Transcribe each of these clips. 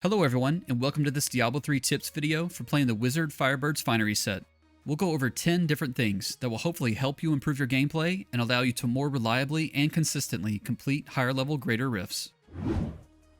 Hello everyone, and welcome to this Diablo 3 tips video for playing the Wizard Firebird's Finery set. We'll go over 10 different things that will hopefully help you improve your gameplay and allow you to more reliably and consistently complete higher level greater rifts.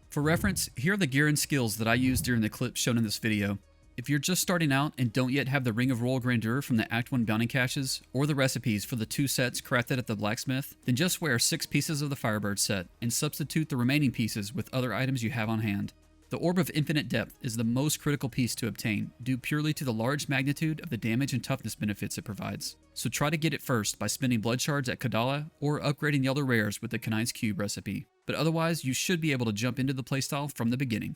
For reference, here are the gear and skills that I used during the clips shown in this video. If you're just starting out and don't yet have the Ring of Royal Grandeur from the Act 1 bounty caches, or the recipes for the 2 sets crafted at the blacksmith, then just wear 6 pieces of the Firebird set and substitute the remaining pieces with other items you have on hand. The Orb of Infinite Depth is the most critical piece to obtain, due purely to the large magnitude of the damage and toughness benefits it provides. So try to get it first by spending blood shards at Kadala or upgrading the other rares with the Knights Cube recipe, but otherwise you should be able to jump into the playstyle from the beginning.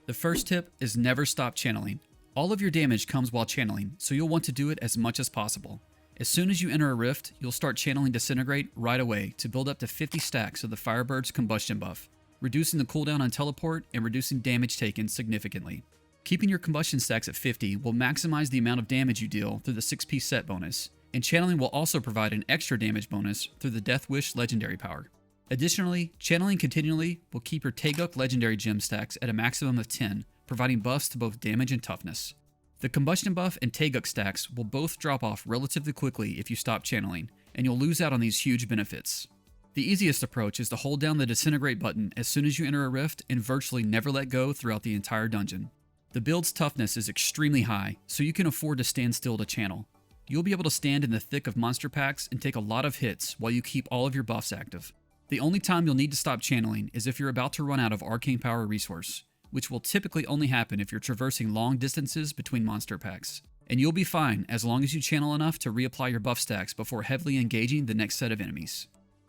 The first tip is never stop channeling. All of your damage comes while channeling, so you'll want to do it as much as possible. As soon as you enter a rift, you'll start channeling Disintegrate right away to build up to 50 stacks of the Firebird's combustion buff, reducing the cooldown on teleport and reducing damage taken significantly. Keeping your combustion stacks at 50 will maximize the amount of damage you deal through the 6-piece set bonus, and channeling will also provide an extra damage bonus through the Death Wish legendary power. Additionally, channeling continually will keep your Taeguk legendary gem stacks at a maximum of 10, providing buffs to both damage and toughness. The combustion buff and Taeguk stacks will both drop off relatively quickly if you stop channeling, and you'll lose out on these huge benefits. The easiest approach is to hold down the Disintegrate button as soon as you enter a rift and virtually never let go throughout the entire dungeon. The build's toughness is extremely high, so you can afford to stand still to channel. You'll be able to stand in the thick of monster packs and take a lot of hits while you keep all of your buffs active. The only time you'll need to stop channeling is if you're about to run out of Arcane Power resource, which will typically only happen if you're traversing long distances between monster packs. And you'll be fine as long as you channel enough to reapply your buff stacks before heavily engaging the next set of enemies.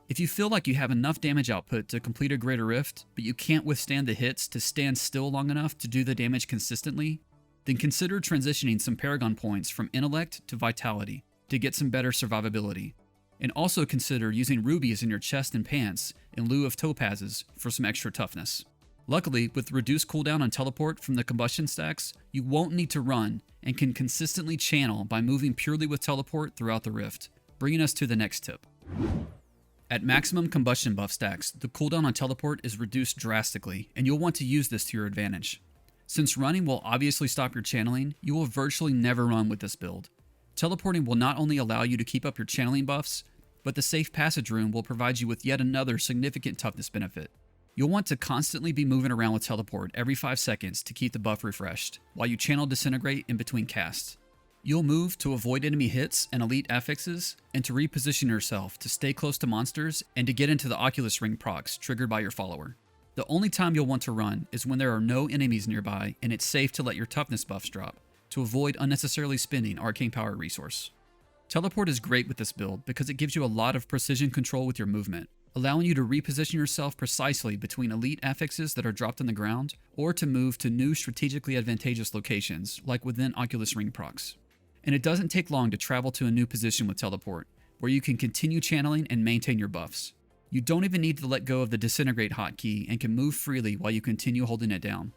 If you feel like you have enough damage output to complete a greater rift, but you can't withstand the hits to stand still long enough to do the damage consistently, then consider transitioning some Paragon points from Intellect to Vitality to get some better survivability. And also consider using rubies in your chest and pants in lieu of topazes for some extra toughness. Luckily, with reduced cooldown on teleport from the combustion stacks, you won't need to run and can consistently channel by moving purely with teleport throughout the rift, bringing us to the next tip. At maximum combustion buff stacks, the cooldown on teleport is reduced drastically, and you'll want to use this to your advantage. Since running will obviously stop your channeling, you will virtually never run with this build. Teleporting will not only allow you to keep up your channeling buffs, but the safe passage room will provide you with yet another significant toughness benefit. You'll want to constantly be moving around with teleport every 5 seconds to keep the buff refreshed, while you channel Disintegrate in between casts. You'll move to avoid enemy hits and elite affixes, and to reposition yourself to stay close to monsters and to get into the Oculus Ring procs triggered by your follower. The only time you'll want to run is when there are no enemies nearby and it's safe to let your toughness buffs drop, to avoid unnecessarily spending Arcane Power resource. Teleport is great with this build because it gives you a lot of precision control with your movement, allowing you to reposition yourself precisely between elite affixes that are dropped on the ground, or to move to new strategically advantageous locations like within Oculus Ring procs. And it doesn't take long to travel to a new position with teleport, where you can continue channeling and maintain your buffs. You don't even need to let go of the Disintegrate hotkey and can move freely while you continue holding it down.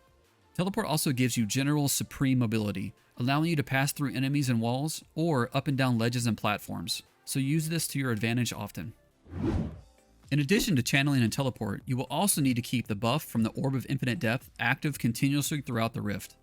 Teleport also gives you general supreme mobility, allowing you to pass through enemies and walls, or up and down ledges and platforms, so use this to your advantage often. In addition to channeling and teleport, you will also need to keep the buff from the Orb of Infinite Depth active continuously throughout the rift.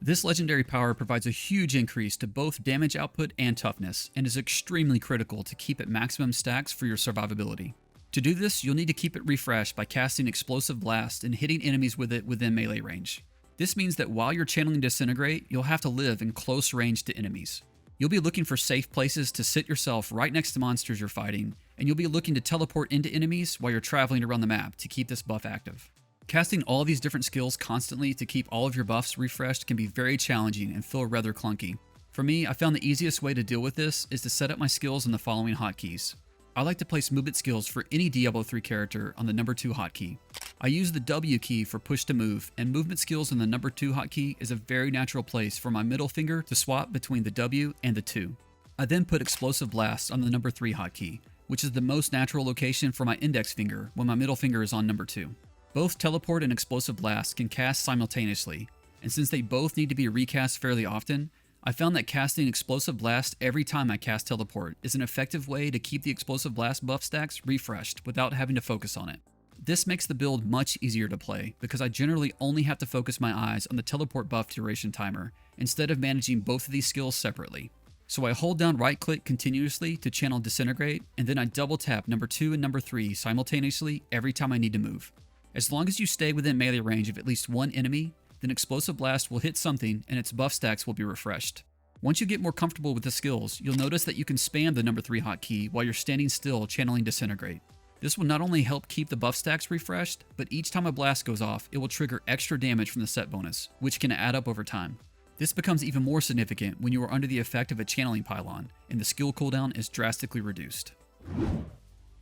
This legendary power provides a huge increase to both damage output and toughness, and is extremely critical to keep at maximum stacks for your survivability. To do this, you'll need to keep it refreshed by casting Explosive Blast and hitting enemies with it within melee range. This means that while you're channeling Disintegrate, you'll have to live in close range to enemies. You'll be looking for safe places to sit yourself right next to monsters you're fighting, and you'll be looking to teleport into enemies while you're traveling around the map to keep this buff active. Casting all these different skills constantly to keep all of your buffs refreshed can be very challenging and feel rather clunky. For me, I found the easiest way to deal with this is to set up my skills in the following hotkeys. I like to place movement skills for any Diablo 3 character on the number 2 hotkey. I use the W key for push to move, and movement skills in the number 2 hotkey is a very natural place for my middle finger to swap between the W and the 2. I then put Explosive Blast on the number 3 hotkey, which is the most natural location for my index finger when my middle finger is on number 2. Both Teleport and Explosive Blast can cast simultaneously, and since they both need to be recast fairly often, I found that casting Explosive Blast every time I cast Teleport is an effective way to keep the Explosive Blast buff stacks refreshed without having to focus on it. this makes the build much easier to play because I generally only have to focus my eyes on the teleport buff duration timer instead of managing both of these skills separately. So I hold down right click continuously to channel Disintegrate, and then I double tap number 2 and number 3 simultaneously every time I need to move. As long as you stay within melee range of at least one enemy, then Explosive Blast will hit something and its buff stacks will be refreshed. Once you get more comfortable with the skills, you'll notice that you can spam the number 3 hotkey while you're standing still channeling Disintegrate. This will not only help keep the buff stacks refreshed, but each time a blast goes off, it will trigger extra damage from the set bonus, which can add up over time. This becomes even more significant when you are under the effect of a channeling pylon, and the skill cooldown is drastically reduced.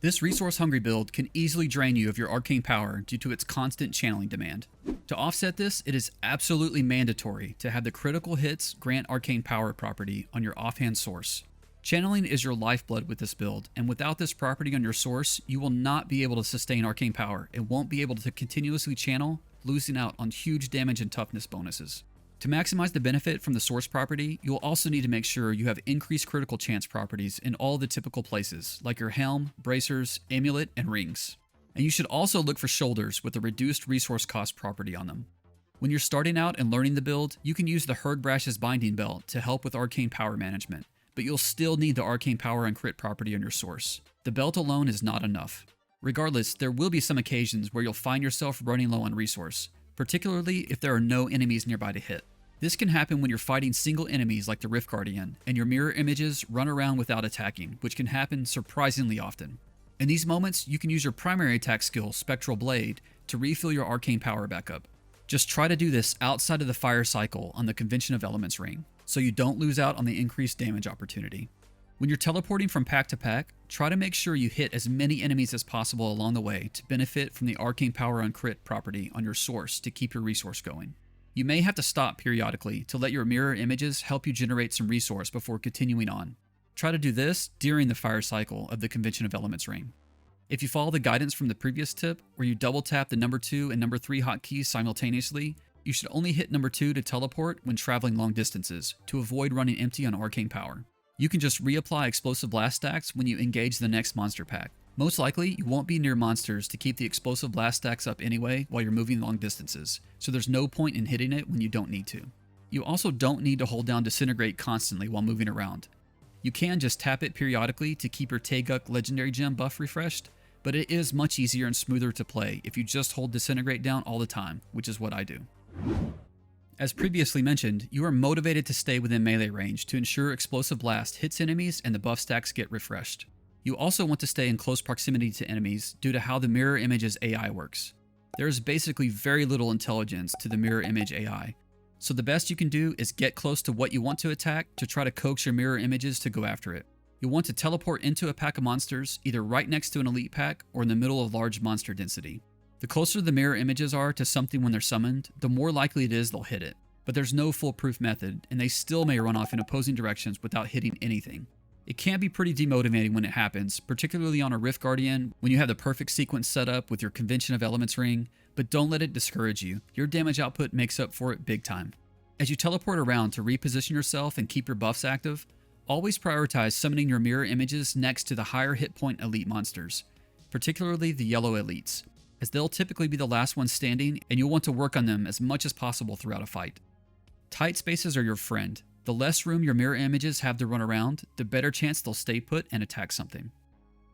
This resource-hungry build can easily drain you of your arcane power due to its constant channeling demand. To offset this, it is absolutely mandatory to have the critical hits grant arcane power property on your offhand source. Channeling is your lifeblood with this build, and without this property on your source, you will not be able to sustain arcane power and won't be able to continuously channel, losing out on huge damage and toughness bonuses. To maximize the benefit from the source property, you will also need to make sure you have increased critical chance properties in all the typical places, like your helm, bracers, amulet, and rings. And you should also look for shoulders with a reduced resource cost property on them. When you're starting out and learning the build, you can use the Herd Brash's Binding Belt to help with arcane power management, but you'll still need the arcane power and crit property on your source. The belt alone is not enough. Regardless, there will be some occasions where you'll find yourself running low on resource, particularly if there are no enemies nearby to hit. This can happen when you're fighting single enemies like the Rift Guardian, and your mirror images run around without attacking, which can happen surprisingly often. In these moments, you can use your primary attack skill, Spectral Blade, to refill your arcane power back up. Just try to do this outside of the fire cycle on the Convention of Elements ring, so you don't lose out on the increased damage opportunity. When you're teleporting from pack to pack, try to make sure you hit as many enemies as possible along the way to benefit from the arcane power and crit property on your source to keep your resource going. You may have to stop periodically to let your mirror images help you generate some resource before continuing on. Try to do this during the fire cycle of the Convention of Elements ring. If you follow the guidance from the previous tip, where you double tap the number 2 and number 3 hotkeys simultaneously, you should only hit number 2 to teleport when traveling long distances, to avoid running empty on arcane power. You can just reapply Explosive Blast stacks when you engage the next monster pack. Most likely, you won't be near monsters to keep the Explosive Blast stacks up anyway while you're moving long distances, so there's no point in hitting it when you don't need to. You also don't need to hold down Disintegrate constantly while moving around. You can just tap it periodically to keep your Taeguk Legendary Gem buff refreshed, but it is much easier and smoother to play if you just hold Disintegrate down all the time, which is what I do. As previously mentioned, you are motivated to stay within melee range to ensure Explosive Blast hits enemies and the buff stacks get refreshed. You also want to stay in close proximity to enemies due to how the mirror image's AI works. There is basically very little intelligence to the mirror image AI, so the best you can do is get close to what you want to attack to try to coax your mirror images to go after it. You'll want to teleport into a pack of monsters, either right next to an elite pack or in the middle of large monster density. The closer the mirror images are to something when they're summoned, the more likely it is they'll hit it. But there's no foolproof method, and they still may run off in opposing directions without hitting anything. It can be pretty demotivating when it happens, particularly on a Rift Guardian when you have the perfect sequence set up with your Convention of Elements ring, but don't let it discourage you. Your damage output makes up for it big time. As you teleport around to reposition yourself and keep your buffs active, always prioritize summoning your mirror images next to the higher hit point elite monsters, particularly the yellow elites, as they'll typically be the last ones standing and you'll want to work on them as much as possible throughout a fight. Tight spaces are your friend. The less room your mirror images have to run around, the better chance they'll stay put and attack something.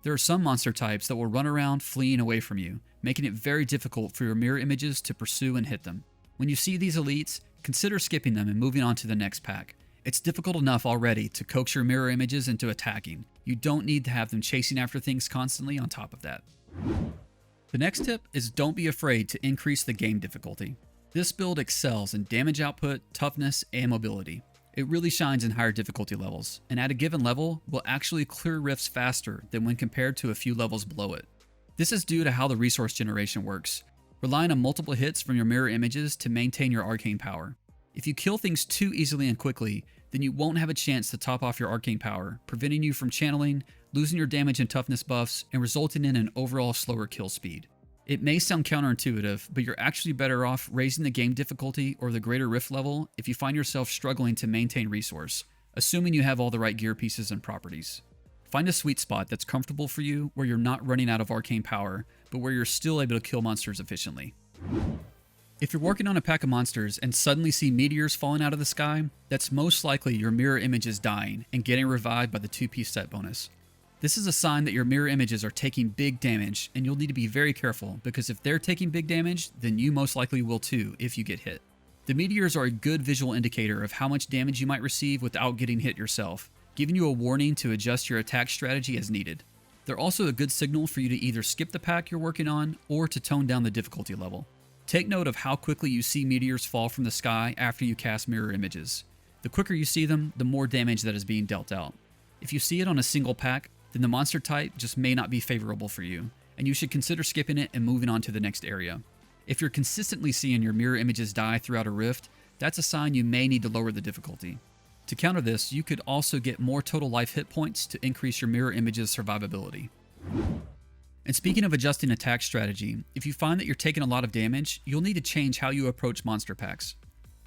There are some monster types that will run around fleeing away from you, making it very difficult for your mirror images to pursue and hit them. When you see these elites, consider skipping them and moving on to the next pack. It's difficult enough already to coax your mirror images into attacking. You don't need to have them chasing after things constantly on top of that. The next tip is don't be afraid to increase the game difficulty. This build excels in damage output, toughness, and mobility. It really shines in higher difficulty levels, and at a given level, will actually clear rifts faster than when compared to a few levels below it. This is due to how the resource generation works, relying on multiple hits from your mirror images to maintain your arcane power. If you kill things too easily and quickly, then you won't have a chance to top off your arcane power, preventing you from channeling, losing your damage and toughness buffs, and resulting in an overall slower kill speed. It may sound counterintuitive, but you're actually better off raising the game difficulty or the greater rift level if you find yourself struggling to maintain resource, assuming you have all the right gear pieces and properties. Find a sweet spot that's comfortable for you where you're not running out of arcane power, but where you're still able to kill monsters efficiently. If you're working on a pack of monsters and suddenly see meteors falling out of the sky, that's most likely your mirror images dying and getting revived by the 2-piece set bonus. This is a sign that your mirror images are taking big damage, and you'll need to be very careful because if they're taking big damage, then you most likely will too if you get hit. The meteors are a good visual indicator of how much damage you might receive without getting hit yourself, giving you a warning to adjust your attack strategy as needed. They're also a good signal for you to either skip the pack you're working on or to tone down the difficulty level. Take note of how quickly you see meteors fall from the sky after you cast mirror images. The quicker you see them, the more damage that is being dealt out. If you see it on a single pack, then the monster type just may not be favorable for you, and you should consider skipping it and moving on to the next area. If you're consistently seeing your mirror images die throughout a rift, that's a sign you may need to lower the difficulty. To counter this, you could also get more total life hit points to increase your mirror image's survivability. And speaking of adjusting attack strategy, if you find that you're taking a lot of damage, you'll need to change how you approach monster packs.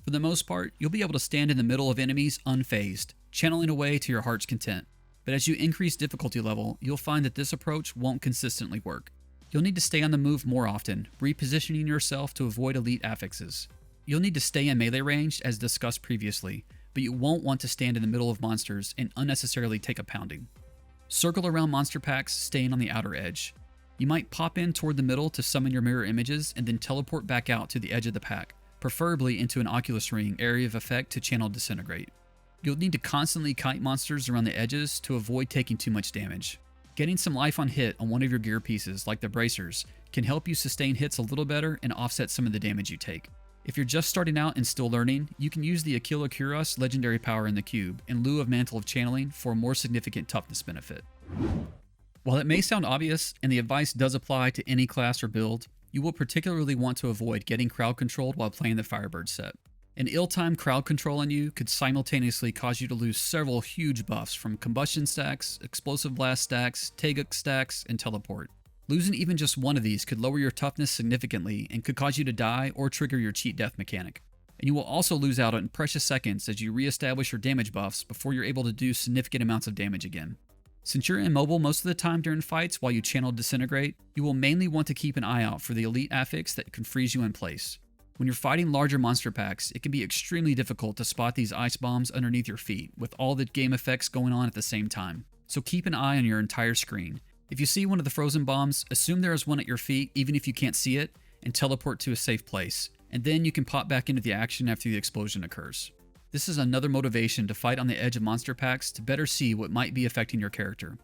For the most part, you'll be able to stand in the middle of enemies unfazed, channeling away to your heart's content. But as you increase difficulty level, you'll find that this approach won't consistently work. You'll need to stay on the move more often, repositioning yourself to avoid elite affixes. You'll need to stay in melee range as discussed previously, but you won't want to stand in the middle of monsters and unnecessarily take a pounding. Circle around monster packs, staying on the outer edge. You might pop in toward the middle to summon your mirror images and then teleport back out to the edge of the pack, preferably into an Oculus Ring area of effect to channel Disintegrate. You'll need to constantly kite monsters around the edges to avoid taking too much damage. Getting some life on hit on one of your gear pieces, like the bracers, can help you sustain hits a little better and offset some of the damage you take. If you're just starting out and still learning, you can use the Aquila Kuros legendary power in the cube in lieu of Mantle of Channeling for a more significant toughness benefit. While it may sound obvious, and the advice does apply to any class or build, you will particularly want to avoid getting crowd controlled while playing the Firebird set. An ill-timed crowd control on you could simultaneously cause you to lose several huge buffs from combustion stacks, explosive blast stacks, Taeguk stacks, and teleport. Losing even just one of these could lower your toughness significantly and could cause you to die or trigger your cheat death mechanic. And you will also lose out on precious seconds as you re-establish your damage buffs before you're able to do significant amounts of damage again. Since you're immobile most of the time during fights while you channel Disintegrate, you will mainly want to keep an eye out for the elite affix that can freeze you in place. When you're fighting larger monster packs, it can be extremely difficult to spot these ice bombs underneath your feet with all the game effects going on at the same time. So keep an eye on your entire screen. If you see one of the frozen bombs, assume there is one at your feet even if you can't see it, and teleport to a safe place, and then you can pop back into the action after the explosion occurs. This is another motivation to fight on the edge of monster packs to better see what might be affecting your character.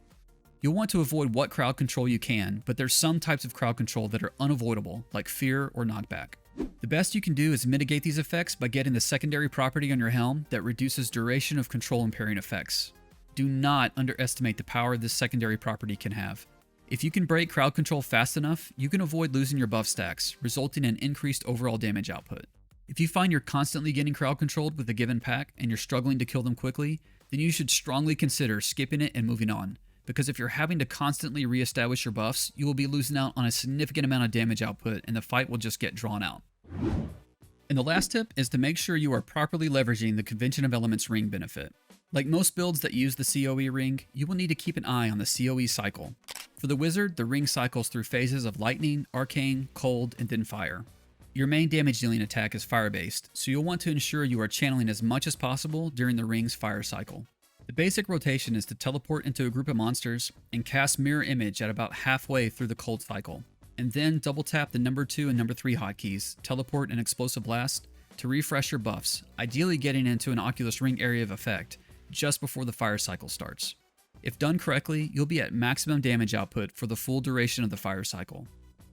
You'll want to avoid what crowd control you can, but there's some types of crowd control that are unavoidable, like fear or knockback. The best you can do is mitigate these effects by getting the secondary property on your helm that reduces duration of control impairing effects. Do not underestimate the power this secondary property can have. If you can break crowd control fast enough, you can avoid losing your buff stacks, resulting in increased overall damage output. If you find you're constantly getting crowd controlled with a given pack and you're struggling to kill them quickly, then you should strongly consider skipping it and moving on. Because if you're having to constantly re-establish your buffs, you will be losing out on a significant amount of damage output and the fight will just get drawn out. And the last tip is to make sure you are properly leveraging the Convention of Elements ring benefit. Like most builds that use the COE ring, you will need to keep an eye on the COE cycle. For the wizard, the ring cycles through phases of lightning, arcane, cold, and then fire. Your main damage dealing attack is fire-based, so you'll want to ensure you are channeling as much as possible during the ring's fire cycle. The basic rotation is to teleport into a group of monsters and cast Mirror Image at about halfway through the cold cycle, and then double tap the number 2 and number 3 hotkeys, teleport and explosive blast, to refresh your buffs, ideally getting into an Oculus Ring area of effect just before the fire cycle starts. If done correctly, you'll be at maximum damage output for the full duration of the fire cycle.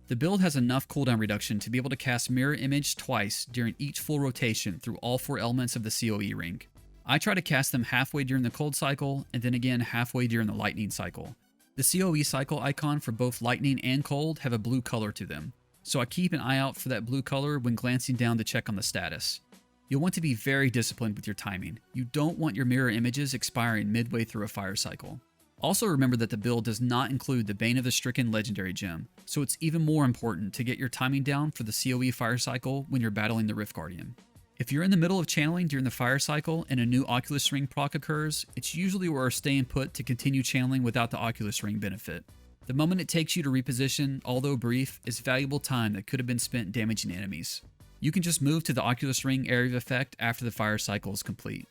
The build has enough cooldown reduction to be able to cast Mirror Image twice during each full rotation through all 4 elements of the COE ring. I try to cast them halfway during the cold cycle and then again halfway during the lightning cycle. The COE cycle icon for both lightning and cold have a blue color to them, so I keep an eye out for that blue color when glancing down to check on the status. You'll want to be very disciplined with your timing. You don't want your mirror images expiring midway through a fire cycle. Also remember that the build does not include the Bane of the Stricken legendary gem, so it's even more important to get your timing down for the COE fire cycle when you're battling the Rift Guardian. If you're in the middle of channeling during the fire cycle and a new Oculus Ring proc occurs, it's usually worth staying put to continue channeling without the Oculus Ring benefit. The moment it takes you to reposition, although brief, is valuable time that could have been spent damaging enemies. You can just move to the Oculus Ring area of effect after the fire cycle is complete.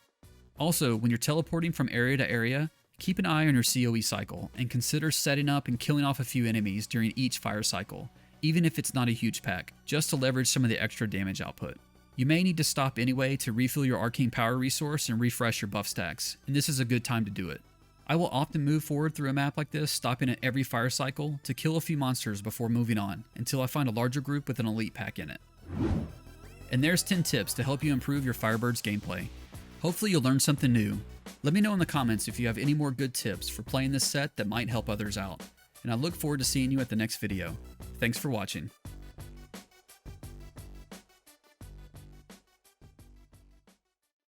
Also, when you're teleporting from area to area, keep an eye on your COE cycle and consider setting up and killing off a few enemies during each fire cycle, even if it's not a huge pack, just to leverage some of the extra damage output. You may need to stop anyway to refill your arcane power resource and refresh your buff stacks, and this is a good time to do it. I will often move forward through a map like this, stopping at every fire cycle to kill a few monsters before moving on, until I find a larger group with an elite pack in it. And there's 10 tips to help you improve your Firebird's gameplay. Hopefully you'll learn something new. Let me know in the comments if you have any more good tips for playing this set that might help others out. And I look forward to seeing you at the next video. Thanks for watching.